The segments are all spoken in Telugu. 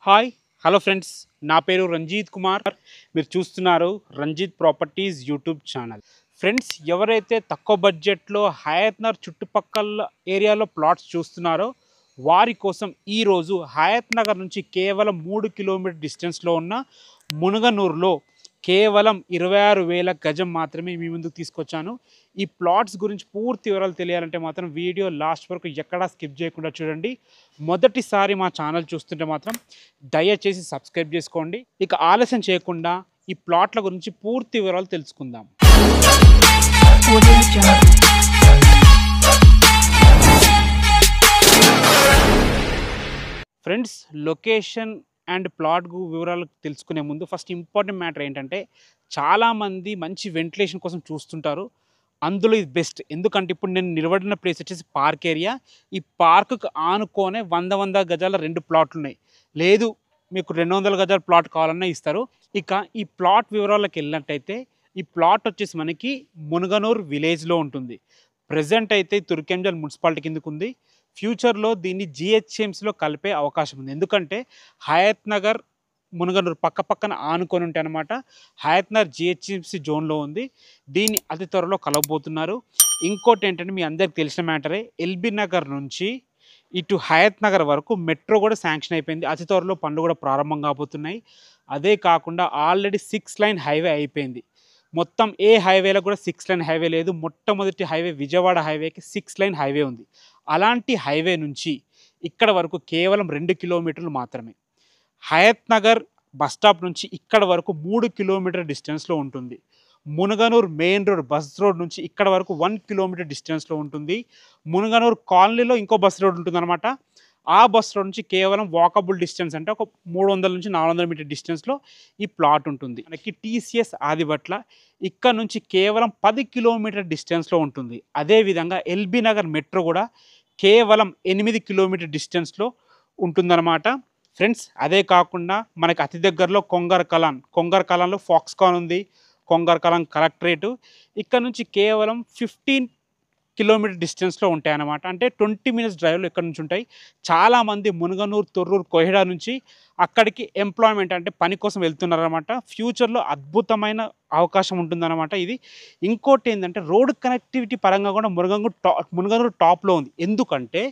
హాయ్ హలో ఫ్రెండ్స్, నా పేరు రంజిత్ కుమార్. మీరు చూస్తున్నారు Ranjith properties YouTube channel. Friends, ఎవరైతే తక్కువ బడ్జెట్లో హయత్ నగర్ చుట్టుపక్కల ఏరియాలో ప్లాట్స్ చూస్తున్నారో వారి కోసం ఈరోజు హయత్ నగర్ నుంచి కేవలం 3 కిలోమీటర్ డిస్టెన్స్లో ఉన్న మునుగనూరులో కేవలం 26,000 గజం మాత్రమే మీ ముందుకు తీసుకొచ్చాను. ఈ ప్లాట్స్ గురించి పూర్తి వివరాలు తెలియాలంటే మాత్రం వీడియో లాస్ట్ వరకు ఎక్కడా స్కిప్ చేయకుండా చూడండి. మొదటిసారి మా ఛానల్ చూస్తుంటే మాత్రం దయచేసి సబ్స్క్రైబ్ చేసుకోండి. ఇక ఆలస్యం చేయకుండా ఈ ప్లాట్ల గురించి పూర్తి వివరాలు తెలుసుకుందాం. ఫ్రెండ్స్, లొకేషన్ అండ్ ప్లాట్ వివరాలు తెలుసుకునే ముందు ఫస్ట్ ఇంపార్టెంట్ మ్యాటర్ ఏంటంటే, చాలామంది మంచి వెంటిలేషన్ కోసం చూస్తుంటారు. అందులో ఇది బెస్ట్. ఎందుకంటే ఇప్పుడు నేను నిలబడిన ప్లేస్ వచ్చేసి పార్క్ ఏరియా. ఈ పార్కుకు ఆనుకోనే 100 గజాల 2 ప్లాట్లు ఉన్నాయి. లేదు మీకు 200 గజాల ప్లాట్ కావాలన్నా ఇస్తారు. ఇక ఈ ప్లాట్ వివరాలకు వెళ్ళినట్టయితే, ఈ ప్లాట్ వచ్చేసి మనకి మునుగనూరు విలేజ్లో ఉంటుంది. ప్రజెంట్ అయితే తుర్కెంజల్ మున్సిపాలిటీ కిందకు ఉంది. ఫ్యూచర్లో దీన్ని జిహెచ్ఎంసీలో కలిపే అవకాశం ఉంది. ఎందుకంటే హయత్ నగర్ మునుగనూరు పక్కన ఆనుకొని ఉంటాయి అన్నమాట. హయత్ నగర్ జిహెచ్ఎంసీ జోన్లో ఉంది. దీన్ని అతి త్వరలో కలవబోతున్నారు. ఇంకోటి ఏంటంటే, మీ అందరికి తెలిసిన మ్యాటరే, ఎల్బీ నగర్ నుంచి ఇటు హయత్ నగర్ వరకు మెట్రో కూడా శాంక్షన్ అయిపోయింది. అతి త్వరలో పనులు కూడా ప్రారంభం కాబోతున్నాయి. అదే కాకుండా ఆల్రెడీ 6 లైన్ హైవే అయిపోయింది. మొత్తం ఏ హైవేలో కూడా 6 లైన్ హైవే లేదు. మొట్టమొదటి హైవే విజయవాడ హైవేకి 6 లైన్ హైవే ఉంది. అలాంటి హైవే నుంచి ఇక్కడ వరకు కేవలం 2 కిలోమీటర్లు మాత్రమే. హయత్ నగర్ బస్టాప్ నుంచి ఇక్కడ వరకు 3 కిలోమీటర్ డిస్టెన్స్లో ఉంటుంది. Munuganur main road bus road నుంచి ఇక్కడ వరకు 1 కిలోమీటర్ డిస్టెన్స్లో ఉంటుంది. మునుగనూరు కాలనీలో ఇంకో బస్ రోడ్ ఉంటుందన్నమాట. ఆ బస్ రోడ్ నుంచి కేవలం వాకబుల్ డిస్టెన్స్, అంటే ఒక 300 నుంచి 400 మీటర్ డిస్టెన్స్లో ఈ ప్లాట్ ఉంటుంది. మనకి టీసీఎస్ ఆదిబట్ల ఇక్కడ నుంచి కేవలం 10 కిలోమీటర్ డిస్టెన్స్లో ఉంటుంది. అదేవిధంగా ఎల్బీ నగర్ మెట్రో కూడా కేవలం 8 కిలోమీటర్ డిస్టెన్స్లో ఉంటుందన్నమాట. ఫ్రెండ్స్, అదే కాకుండా మనకి అతి దగ్గరలో కొంగర్ కలాన్లో ఫాక్స్కాన్ ఉంది. కొంగర్ కలాన్ కలెక్టరేటు ఇక్కడ నుంచి కేవలం 15 కిలోమీటర్ డిస్టెన్స్లో ఉంటాయి అన్నమాట. అంటే 20 మినిట్స్ డ్రైవ్లో ఇక్కడ నుంచి ఉంటాయి. చాలామంది మునుగనూరు, తొర్రూరు, కోహిడా నుంచి అక్కడికి ఎంప్లాయ్మెంట్ అంటే పని కోసం వెళ్తున్నారన్నమాట. ఫ్యూచర్లో అద్భుతమైన అవకాశం ఉంటుందన్నమాట ఇది. ఇంకోటి ఏంటంటే, రోడ్ కనెక్టివిటీ పరంగా కూడా మునుగనూరు టాప్లో ఉంది. ఎందుకంటే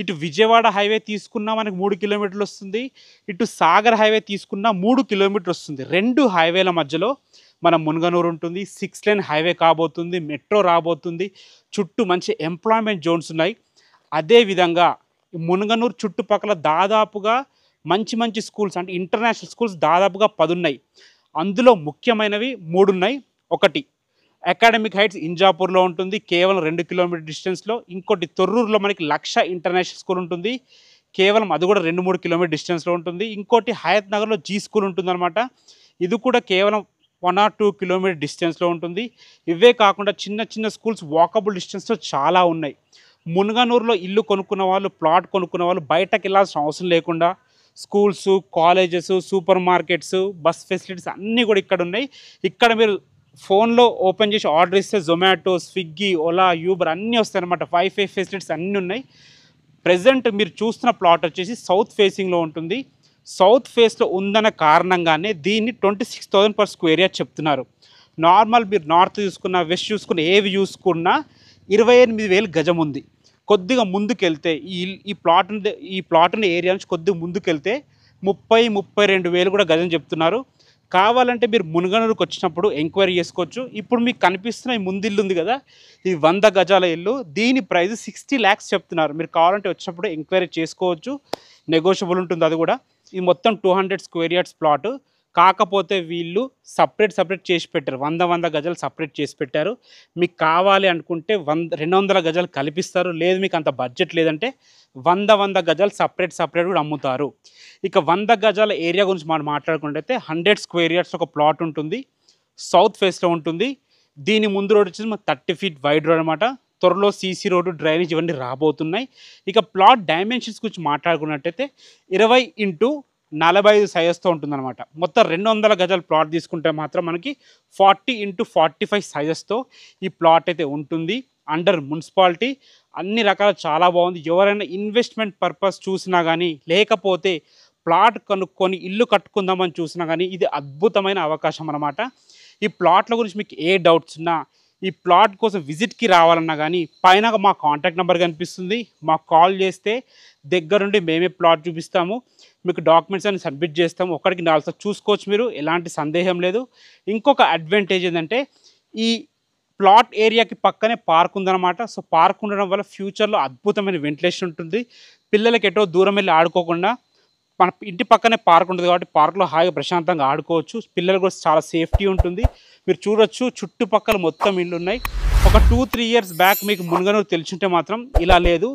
ఇటు విజయవాడ హైవే తీసుకున్నా మనకి 3 కిలోమీటర్లు వస్తుంది. ఇటు సాగర్ హైవే తీసుకున్నా 3 కిలోమీటర్లు వస్తుంది. 2 హైవేల మధ్యలో మన మునుగనూరు ఉంటుంది. 6 లైన్ హైవే కాబోతుంది. మెట్రో రాబోతుంది. చుట్టూ మంచి ఎంప్లాయ్మెంట్ జోన్స్ ఉన్నాయి. అదేవిధంగా మునుగనూరు చుట్టుపక్కల దాదాపుగా మంచి స్కూల్స్, అంటే ఇంటర్నేషనల్ స్కూల్స్ దాదాపుగా 10 ఉన్నాయి. అందులో ముఖ్యమైనవి 3 ఉన్నాయి. ఒకటి అకాడమిక్ హైట్స్ ఇంజాపూర్లో ఉంటుంది, కేవలం 2 కిలోమీటర్ డిస్టెన్స్లో. ఇంకోటి తొర్రూరులో మనకి లక్ష ఇంటర్నేషనల్ స్కూల్ ఉంటుంది, కేవలం అది కూడా 2-3 కిలోమీటర్ డిస్టెన్స్లో ఉంటుంది. ఇంకోటి హయత్ నగర్లో జీ స్కూల్ ఉంటుందన్నమాట. ఇది కూడా కేవలం 1 or 2 కిలోమీటర్ డిస్టెన్స్లో ఉంటుంది. ఇవే కాకుండా చిన్న స్కూల్స్ వాకబుల్ డిస్టెన్స్లో చాలా ఉన్నాయి. మునుగనూరులో ఇల్లు కొనుక్కున్న వాళ్ళు, ప్లాట్ కొనుక్కున్న వాళ్ళు బయటకు వెళ్ళాల్సిన అవసరం లేకుండా schools, colleges, super markets, bus facilities అన్నీ కూడా ఇక్కడ ఉన్నాయి. ఇక్కడ మీరు ఫోన్లో ఓపెన్ చేసి ఆర్డర్ ఇస్తే జొమాటో, స్విగ్గీ, ఓలా, యూబర్ అన్నీ వస్తాయి అన్నమాట. వైఫై ఫెసిలిటీస్ అన్నీ ఉన్నాయి. ప్రజెంట్ మీరు చూస్తున్న ప్లాట్ వచ్చేసి సౌత్ ఫేసింగ్లో ఉంటుంది. సౌత్ ఫేస్లో ఉందన్న కారణంగానే దీన్ని 26,000 per square ఏరియా చెప్తున్నారు. నార్మల్ మీరు నార్త్ చూసుకున్నా, వెస్ట్ చూసుకున్నా, ఏవి చూసుకున్నా 28,000 గజం ఉంది. కొద్దిగా ముందుకెళ్తే ఈ ప్లాట్ ఉన్న ఏరియా నుంచి కొద్దిగా ముందుకెళ్తే 30-32,000 కూడా గజం చెప్తున్నారు. కావాలంటే మీరు మునుగనూరుకు వచ్చినప్పుడు ఎంక్వైరీ చేసుకోవచ్చు. ఇప్పుడు మీకు కనిపిస్తున్న ఈ ముందు ఇల్లు ఉంది కదా, ఈ 100 గజాల ఇల్లు, దీని ప్రైస్ 60 lakhs చెప్తున్నారు. మీరు కావాలంటే వచ్చినప్పుడు ఎంక్వైరీ చేసుకోవచ్చు. నెగోషియబుల్ ఉంటుంది అది కూడా. ఇది మొత్తం 200 square yards ప్లాట్. కాకపోతే వీళ్ళు సపరేట్ చేసి పెట్టారు. 100 గజాలు సపరేట్ చేసి పెట్టారు. మీకు కావాలి అనుకుంటే 200 గజాలు కల్పిస్తారు. లేదు మీకు అంత బడ్జెట్ లేదంటే 100 గజాలు సపరేట్ కూడా అమ్ముతారు. ఇక 100 గజాల ఏరియా గురించి మనం మాట్లాడుకుంటే 100 square yards ఒక ప్లాట్ ఉంటుంది. సౌత్ ఫేస్లో ఉంటుంది. దీని ముందు రోడ్ వచ్చేసి 30 feet వైడ్ రోడ్ అనమాట. త్వరలో సీసీ రోడ్డు, డ్రైనేజ్ ఇవన్నీ రాబోతున్నాయి. ఇక ప్లాట్ డైమెన్షన్స్ గురించి మాట్లాడుకున్నట్టయితే 20x45 సైజెస్తో ఉంటుందన్నమాట. మొత్తం 200 గజాల ప్లాట్ తీసుకుంటే మాత్రం మనకి 40x45 సైజెస్తో ఈ ప్లాట్ అయితే ఉంటుంది. అండర్ మున్సిపాలిటీ అన్ని రకాల చాలా బాగుంది. ఎవరైనా ఇన్వెస్ట్మెంట్ పర్పస్ చూసినా కానీ, లేకపోతే ప్లాట్ కొనుక్కొని ఇల్లు కట్టుకుందామని చూసినా కానీ ఇది అద్భుతమైన అవకాశం అన్నమాట. ఈ ప్లాట్ల గురించి మీకు ఏ డౌట్స్ ఉన్నా, ఈ ప్లాట్ కోసం విజిట్‌కి రావాలన్నా గానీ, పైన మా కాంటాక్ట్ నంబర్ కనిపిస్తుంది. మాకు కాల్ చేస్తే దగ్గరుండి మేమే ప్లాట్ చూపిస్తాము. మీకు డాక్యుమెంట్స్ అన్ని సబ్మిట్ చేస్తాము. ఒక్కటికి 4 సార్లు చూసుకోవచ్చు మీరు. ఎలాంటి సందేహం లేదు. ఇంకొక అడ్వాంటేజ్ ఏందంటే, ఈ ప్లాట్ ఏరియాకి పక్కనే పార్క్ ఉందన్నమాట. సో, పార్క్ ఉండడం వల్ల ఫ్యూచర్‌లో అద్భుతమైన వెంటిలేషన్ ఉంటుంది. పిల్లలకి ఎటో దూరం వెళ్లి ఆడుకోకుండా మన ఇంటి పక్కనే పార్క్ ఉంటుంది కాబట్టి పార్క్‌లో హాయిగా ప్రశాంతంగా ఆడుకోవచ్చు. పిల్లలకు కూడా చాలా సేఫ్టీ ఉంటుంది. మీరు చూడొచ్చు చుట్టుపక్కల మొత్తం ఇళ్ళున్నాయి. ఒక 2, 3 ఇయర్స్ బ్యాక్ మీకు మునుగనూరు తెలిసుంటే మాత్రం ఇలా లేదు.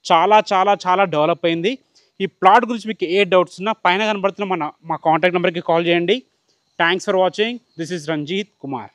చాలా చాలా చాలా డెవలప్ అయింది. ఈ ప్లాట్ గురించి మీకు ఏ డౌట్స్ ఉన్నా పైన కనబడుతున్న మా కాంటాక్ట్ నెంబర్‌కి కాల్ చేయండి. Thanks for watching. This is Ranjith Kumar.